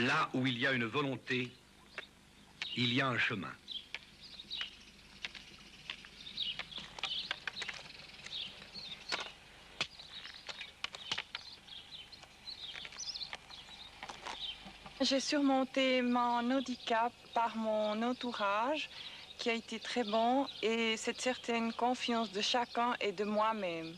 Là où il y a une volonté, il y a un chemin. J'ai surmonté mon handicap par mon entourage qui a été très bon et cette certaine confiance de chacun et de moi-même.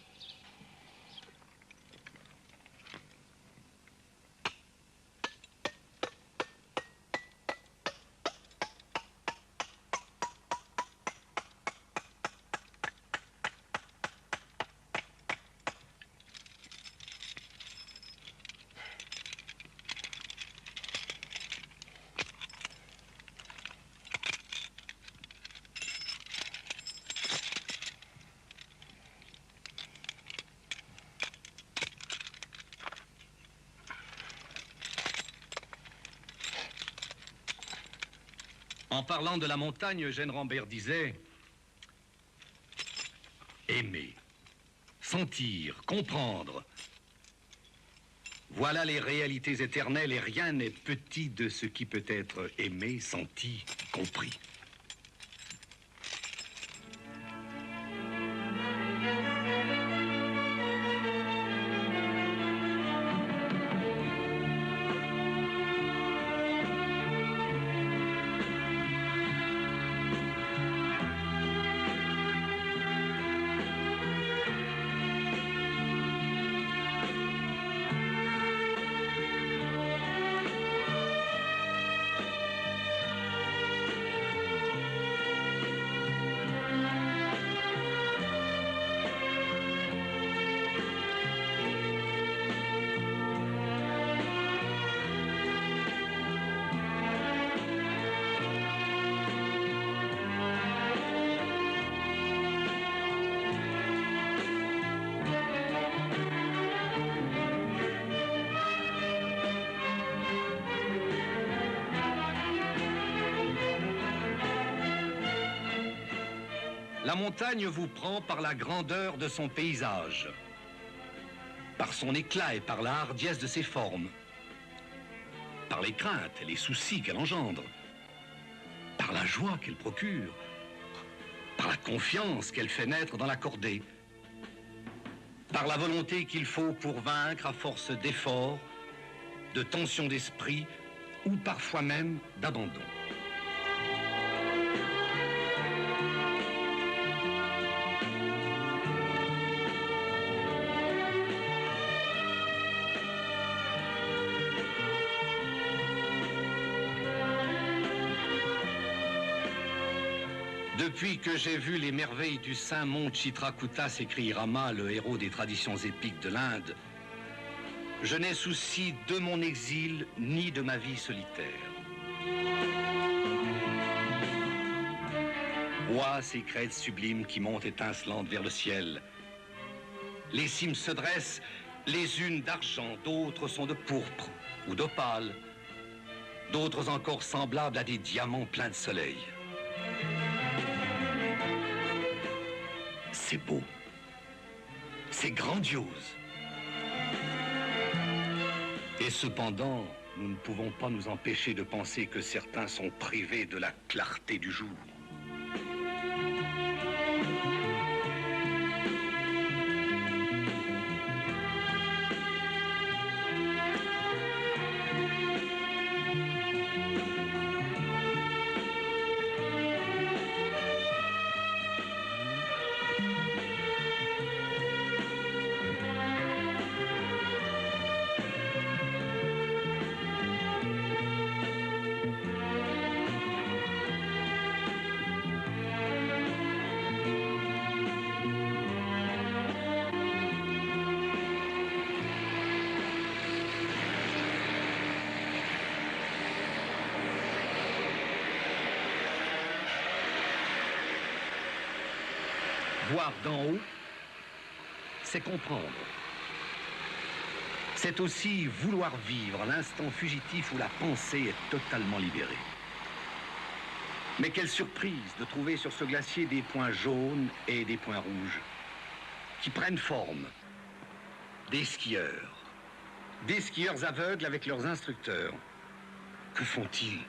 En parlant de la montagne, Eugène Rambert disait « Aimer, sentir, comprendre. Voilà les réalités éternelles et rien n'est petit de ce qui peut être aimé, senti, compris. » La montagne vous prend par la grandeur de son paysage, par son éclat et par la hardiesse de ses formes, par les craintes et les soucis qu'elle engendre, par la joie qu'elle procure, par la confiance qu'elle fait naître dans la cordée, par la volonté qu'il faut pour vaincre à force d'efforts, de tension d'esprit ou parfois même d'abandon. Depuis que j'ai vu les merveilles du saint mont Chitrakuta, s'écrie Rama, le héros des traditions épiques de l'Inde, je n'ai souci de mon exil ni de ma vie solitaire. Vois ces crêtes sublimes qui montent étincelantes vers le ciel. Les cimes se dressent, les unes d'argent, d'autres sont de pourpre ou d'opale, d'autres encore semblables à des diamants pleins de soleil. C'est beau, c'est grandiose. Et cependant, nous ne pouvons pas nous empêcher de penser que certains sont privés de la clarté du jour. Voir d'en haut, c'est comprendre. C'est aussi vouloir vivre l'instant fugitif où la pensée est totalement libérée. Mais quelle surprise de trouver sur ce glacier des points jaunes et des points rouges qui prennent forme. Des skieurs aveugles avec leurs instructeurs, Que font-ils?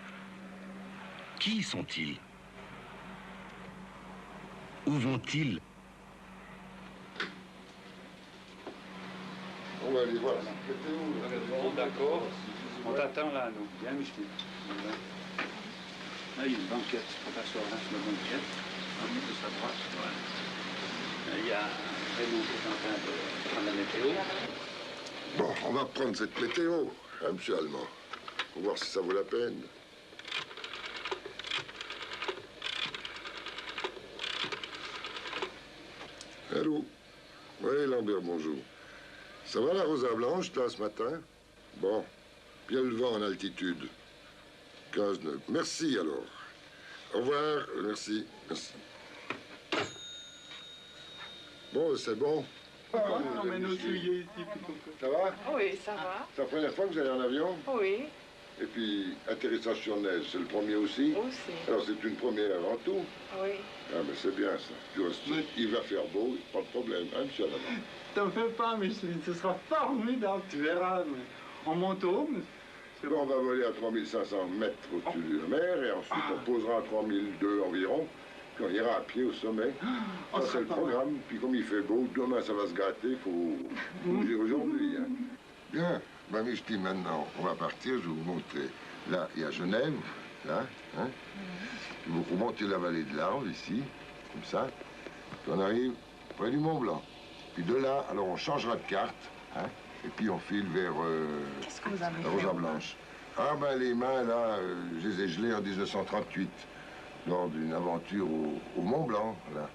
Qui sont-ils? Où vont-ils? On va aller voir. Bon, d'accord. On t'attend là, nous. Bien, Michel. Là, il y a une banquette pour t'asseoir là sur la banquette. En haut de sa droite. Voilà. Il y a Raymond qui est en train de prendre la météo. Bon, on va prendre cette météo, hein, monsieur Allemand. Pour voir si ça vaut la peine. Allô? Oui, Lambert, bonjour. Ça va la Rosa Blanche, là, ce matin? Bon. Bien le vent en altitude. 15 nœuds. Merci, alors. Au revoir. Merci. Merci. Bon, c'est bon. On met nos souliers ici. Ça va? Oui, ça va. C'est la première fois que vous allez en avion? Oui, Et puis, atterrissage sur neige, c'est le premier aussi? aussi. Alors, c'est une première avant tout? Oui. Ah, mais c'est bien, ça. Tu restes, il va faire beau, pas de problème, hein, monsieur Allemand? T'en fais pas, Micheline, ce sera formidable, tu verras. Mais en manteau, Bon, on va voler à 3500 mètres au-dessus de la mer, et ensuite on posera à 3002 environ, puis on ira à pied au sommet. Ça, c'est le programme. Puis comme il fait beau, demain ça va se gâter, il faut bouger aujourd'hui. Hein. Bien, ben, Micheline, maintenant, on va partir, je vais vous montrer. Là, il y a Genève, là, hein. Vous remontez la vallée de l'Arve, ici, comme ça. Puis on arrive près du Mont Blanc. Puis de là, alors on changera de carte, hein, et puis on file vers Qu'est-ce que vous avez la fait? Rosa Blanche. Ah ben les mains, là, je les ai gelées en 1938, lors d'une aventure au Mont Blanc, là.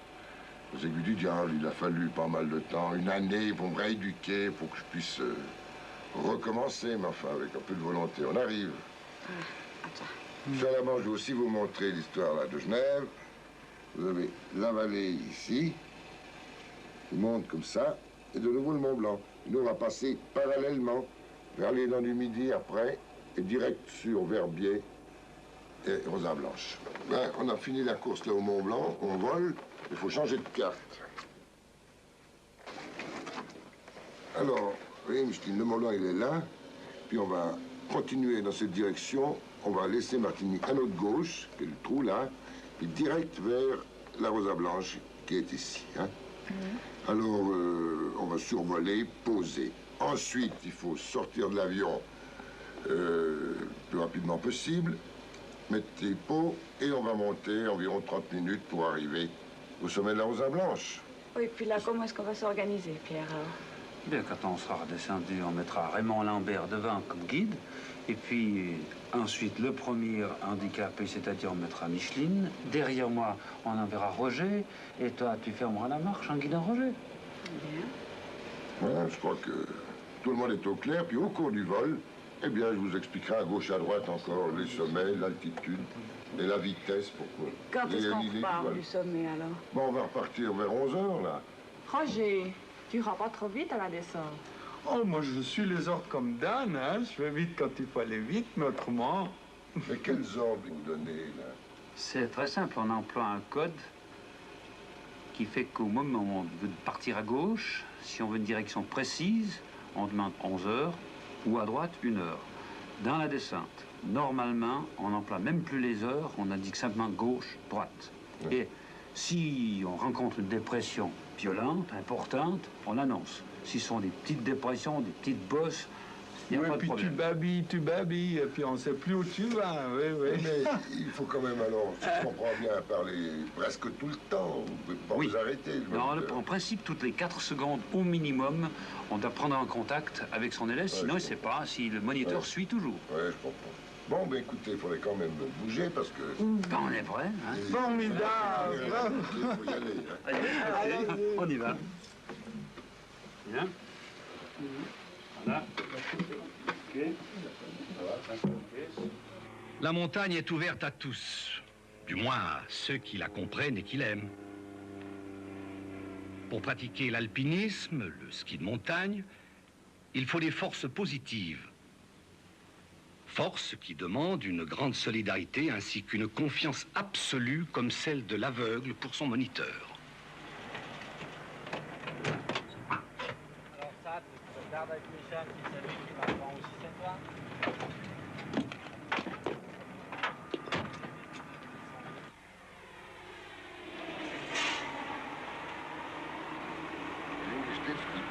Aux aiguilles du diable, il a fallu pas mal de temps, une année pour me rééduquer, pour que je puisse recommencer, mais enfin, avec un peu de volonté, on arrive. Sur la Manche, je vais aussi vous montrer l'histoire là, de Genève. Vous avez la vallée ici, qui monte comme ça, et de nouveau le Mont Blanc. Nous, on va passer parallèlement vers les dents du Midi après, et direct sur Verbier et Rosa Blanche. Ben, on a fini la course là au Mont Blanc, on vole, il faut changer de carte. Alors, vous voyez, Micheline, le Mont Blanc, il est là, puis on va continuer dans cette direction, on va laisser Martinique à notre gauche, qui est le trou là, puis direct vers la Rosa Blanche, qui est ici. Hein. Alors, on va survoler, poser. Ensuite, il faut sortir de l'avion le plus rapidement possible, mettre les pots, et on va monter environ 30 minutes pour arriver au sommet de la Rosa Blanche. Oui, puis là, comment est-ce qu'on va s'organiser, Pierre? bien, quand on sera redescendu, on mettra Raymond Lambert devant comme guide. Et puis, ensuite, le premier handicapé, c'est-à-dire on mettra Micheline. Derrière moi, on enverra Roger. Et toi, tu fermeras la marche en guidant Roger. Bien. Voilà, je crois que tout le monde est au clair. Puis au cours du vol, eh bien, je vous expliquerai à gauche, à droite encore les sommets, l'altitude et la vitesse pour Quand est-ce qu'on réaliser le repart vol. du sommet, alors? Bon, on va repartir vers 11 h là. Roger, tu iras pas trop vite à la descente. Oh, moi, je suis les ordres comme Dan, hein. Je fais vite quand il faut aller vite, mais autrement... Mais quels ordres vous donnez, là? C'est très simple, on emploie un code qui fait qu'au moment où on veut partir à gauche, si on veut une direction précise, on demande 11 h ou à droite 1 heure. Dans la descente, normalement, on n'emploie même plus les heures, on indique simplement gauche, droite. Oui. Et si on rencontre une dépression violente, importante, on annonce. Si ce sont des petites dépressions, des petites bosses, il n'y a Oui, pas de puis problème. tu babilles, et puis on sait plus où tu vas, oui, oui. Mais il faut quand même, alors, si je comprends bien, parler presque tout le temps. Vous ne pouvez pas Oui. vous arrêter. le Non, moniteur. en principe, toutes les 4 secondes au minimum, on doit prendre en contact avec son élève, sinon il ne sait pas si le moniteur Ouais. suit toujours. Oui, je comprends. Bon, ben écoutez, il faudrait quand même bouger parce que... Ben, on est prêt, hein? Formidable. Il faut y aller. Hein. Allez, on y va. Bien. Voilà. OK. La montagne est ouverte à tous, du moins à ceux qui la comprennent et qui l'aiment. Pour pratiquer l'alpinisme, le ski de montagne, il faut des forces positives. Forces qui demandent une grande solidarité ainsi qu'une confiance absolue comme celle de l'aveugle pour son moniteur. Alors ça, tu regardes avec Michel, si c'est lui qui m'apprend aussi, c'est toi?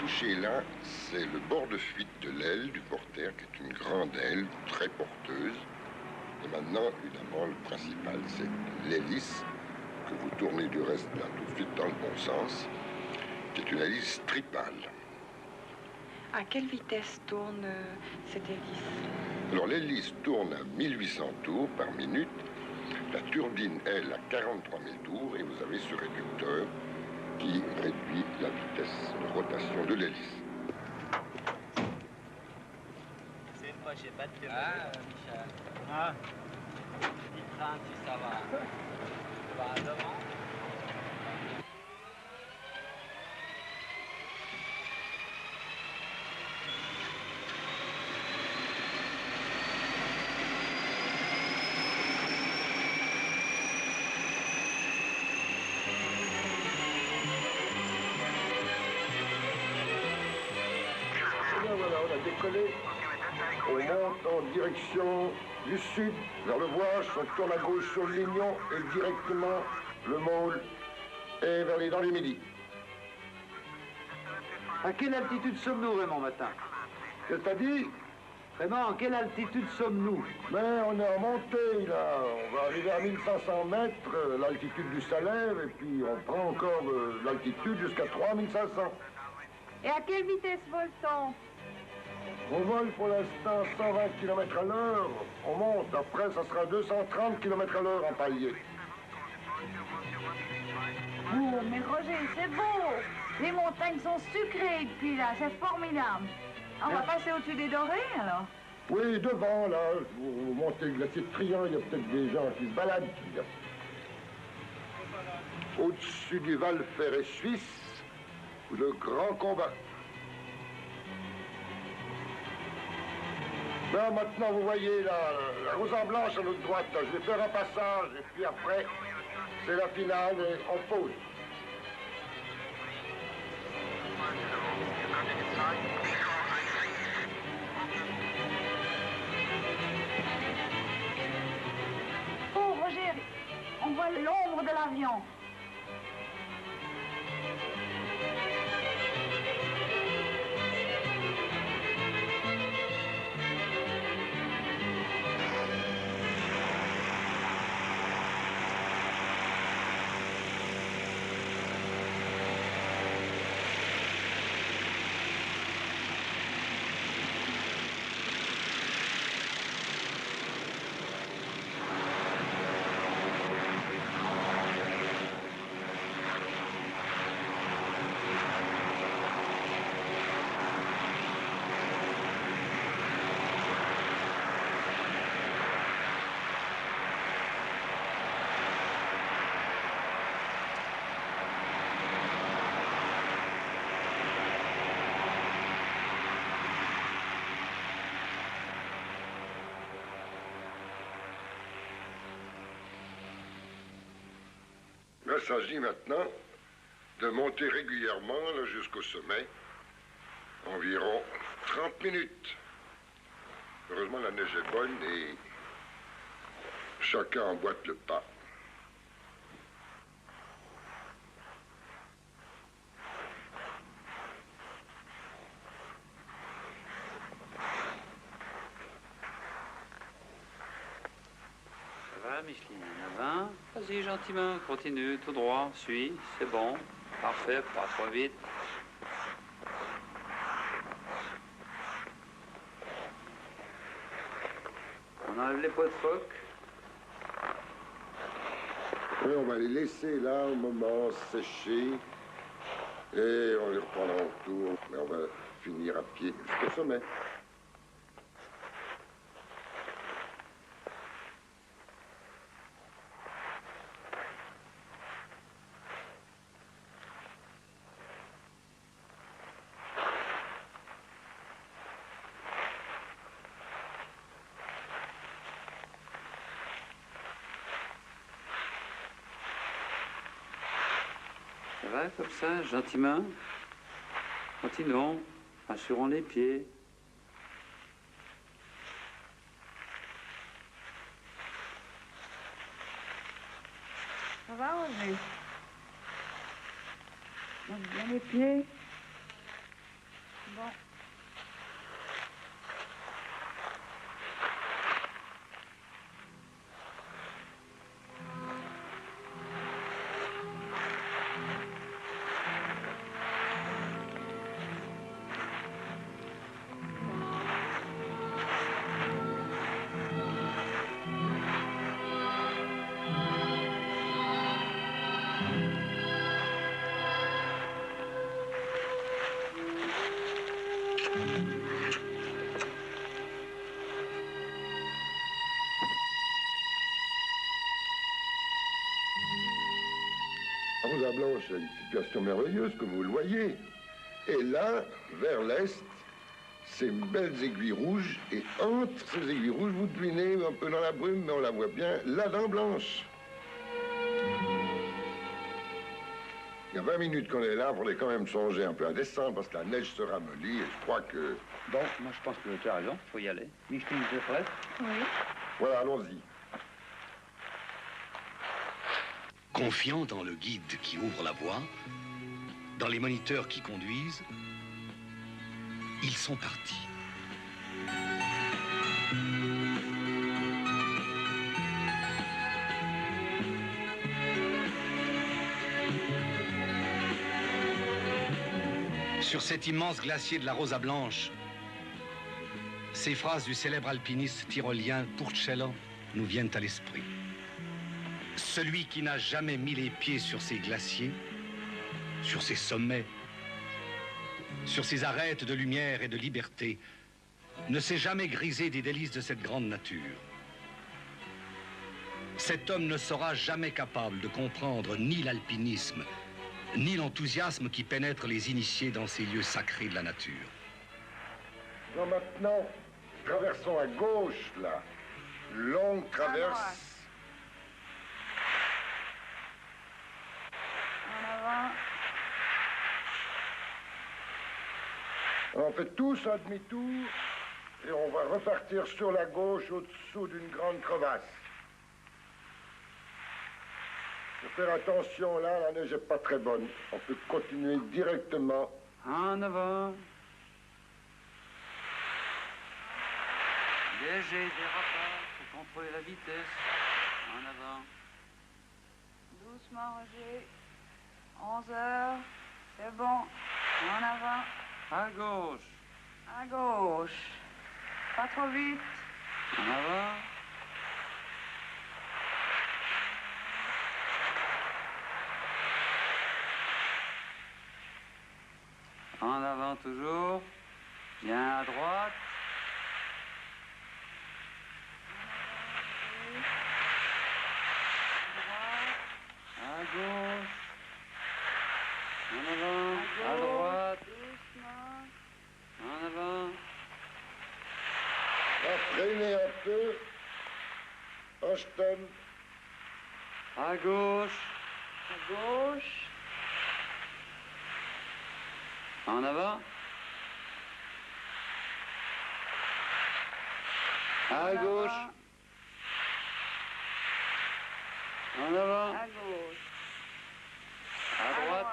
touchez là, c'est le bord de fuite de l'aile du porteur, qui est une grande aile, très porteuse. Et maintenant, évidemment, le principal, c'est l'hélice, que vous tournez du reste là tout de suite dans le bon sens, qui est une hélice tripale. À quelle vitesse tourne cette hélice? Alors l'hélice tourne à 1800 tours par minute. La turbine, elle, à 43 000 tours, et vous avez ce réducteur qui réduit la vitesse de rotation de l'hélice. C'est moi, j'ai pas de Michel. Ah. Il train, si ça va. Tu vas devant. Voilà, on a décollé. On monte en direction du sud, vers le Voiche, on tourne à gauche sur le Lignon et directement le môle est vers dans les Midi. À quelle altitude sommes-nous, Raymond, matin? Qu'est-ce que t'as dit? Raymond, à quelle altitude sommes-nous? Mais on est en montée, là. On va arriver à 1500 mètres, l'altitude du Salève, et puis on prend encore l'altitude jusqu'à 3500. Et à quelle vitesse vole-t-on? On vole pour l'instant 120 km à l'heure. On monte, après ça sera 230 km à l'heure en palier. Oh, mais Roger, c'est beau! Les montagnes sont sucrées depuis là, c'est formidable. On va passer au-dessus des Dorées, alors? Oui, devant, là, vous montez le glacier de Trian, il y a peut-être des gens qui se baladent. Au-dessus du Val Ferret suisse, le grand combat. Là, maintenant, vous voyez la rose en blanche à notre droite. Là. Je vais faire un passage, et puis après, c'est la finale, et on pose. Oh, Roger, on voit l'ombre de l'avion. Il s'agit maintenant de monter régulièrement jusqu'au sommet, environ 30 minutes. Heureusement, la neige est bonne et chacun emboîte le pas. Ça va, Micheline? 20. Vas-y, gentiment, continue, tout droit, suis, c'est bon. Parfait, pas trop vite. On enlève les pots de phoque. Oui, on va les laisser là au moment sécher et on les reprendra en tour. Mais on va finir à pied jusqu'au sommet. Ça va, comme ça, gentiment. Continuons, assurons les pieds. Ça va, Roger? Monte bien les pieds. Bon. La Rosa Blanche a une situation merveilleuse, comme vous le voyez. Et là, vers l'est, ces belles aiguilles rouges. Et entre ces aiguilles rouges, vous devinez un peu dans la brume, mais on la voit bien, la dent blanche. Il y a 20 minutes qu'on est là, il faudrait quand même songer un peu à descendre, parce que la neige se ramollit, et je crois que... Bon, moi je pense que tu as raison, il faut y aller. Micheline, tu es prête? Oui. Voilà, allons-y. Confiant dans le guide qui ouvre la voie, dans les moniteurs qui conduisent, ils sont partis. Sur cet immense glacier de la Rosa Blanche, ces phrases du célèbre alpiniste tyrolien Purcello nous viennent à l'esprit. Celui qui n'a jamais mis les pieds sur ces glaciers, sur ces sommets, sur ces arêtes de lumière et de liberté, ne s'est jamais grisé des délices de cette grande nature. Cet homme ne sera jamais capable de comprendre ni l'alpinisme, ni l'enthousiasme qui pénètre les initiés dans ces lieux sacrés de la nature. Alors maintenant, traversons à gauche, là. Longue traverse. En avant. On fait tous un demi-tour et on va repartir sur la gauche au-dessous d'une grande crevasse. Il faut faire attention là, la neige n'est pas très bonne. On peut continuer directement. En avant. Léger dérapage, faut contrôler la vitesse. En avant. Doucement, Roger. 11 heures. C'est bon. En avant. À gauche. À gauche. Pas trop vite. En avant. En avant toujours. Bien à droite. À gauche. En avant. À droite. Doucement. En avant. On va freiner un peu. Ashton. À gauche. À gauche. En avant. À gauche. En avant. À gauche. À droite.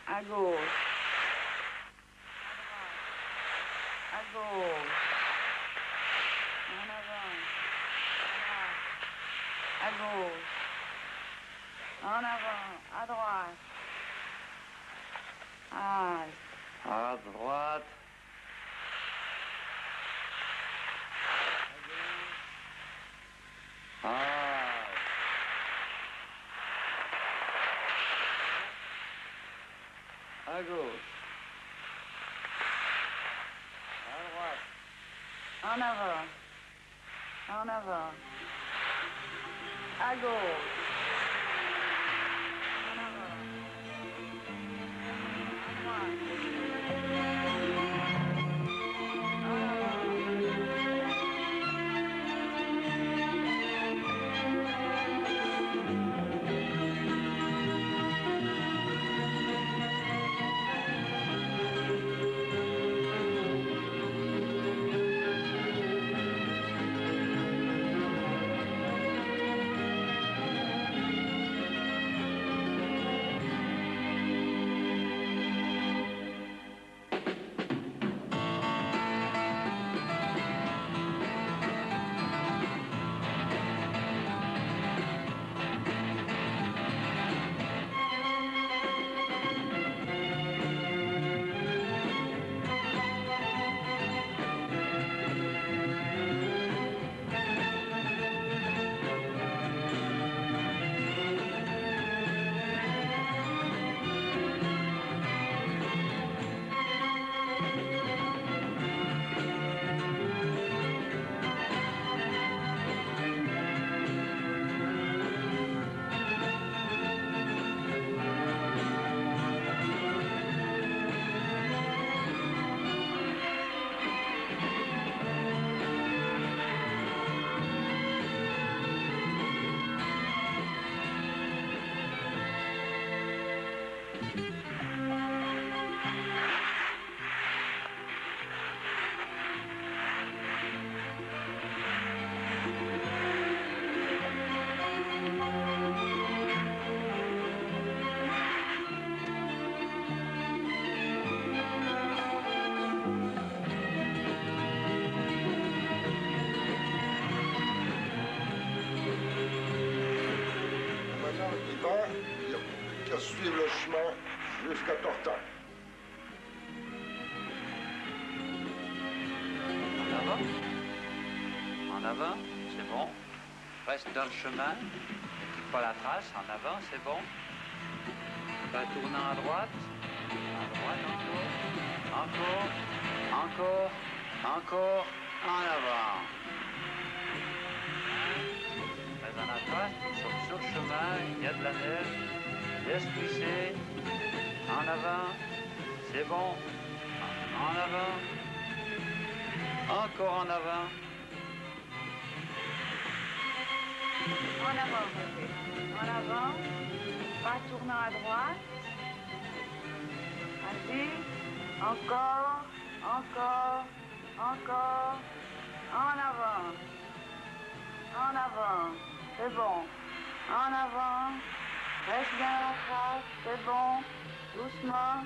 À gauche. À gauche. En avant. À gauche. En avant. À droite. À droite. À gauche. À droite. En avant. En avant. À gauche. En avant. À droite. qu'à suivre le chemin jusqu'à Tortin. En avant, c'est bon. Reste dans le chemin, ne quitte pas la trace, en avant, c'est bon. Pas tournant à droite encore, en avant. Mais en face, nous sommes sur le chemin, il y a de la neige, laisse glisser, en avant, c'est bon, en avant, encore en avant. En avant, en avant, pas tournant à droite. Vas-y, encore, en avant, c'est bon, en avant, reste bien la trace, c'est bon, doucement,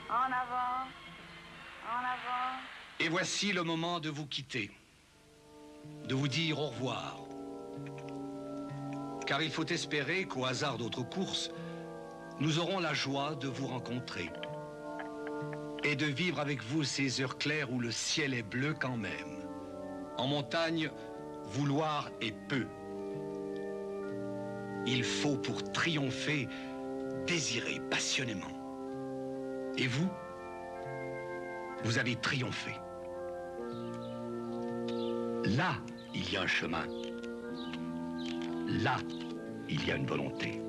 en avant. Et voici le moment de vous quitter, de vous dire au revoir. Car il faut espérer qu'au hasard d'autres courses, nous aurons la joie de vous rencontrer et de vivre avec vous ces heures claires où le ciel est bleu quand même. En montagne, vouloir est peu. Il faut pour triompher désirer passionnément. Et vous, vous avez triomphé. Là, il y a un chemin. Là, il y a une volonté.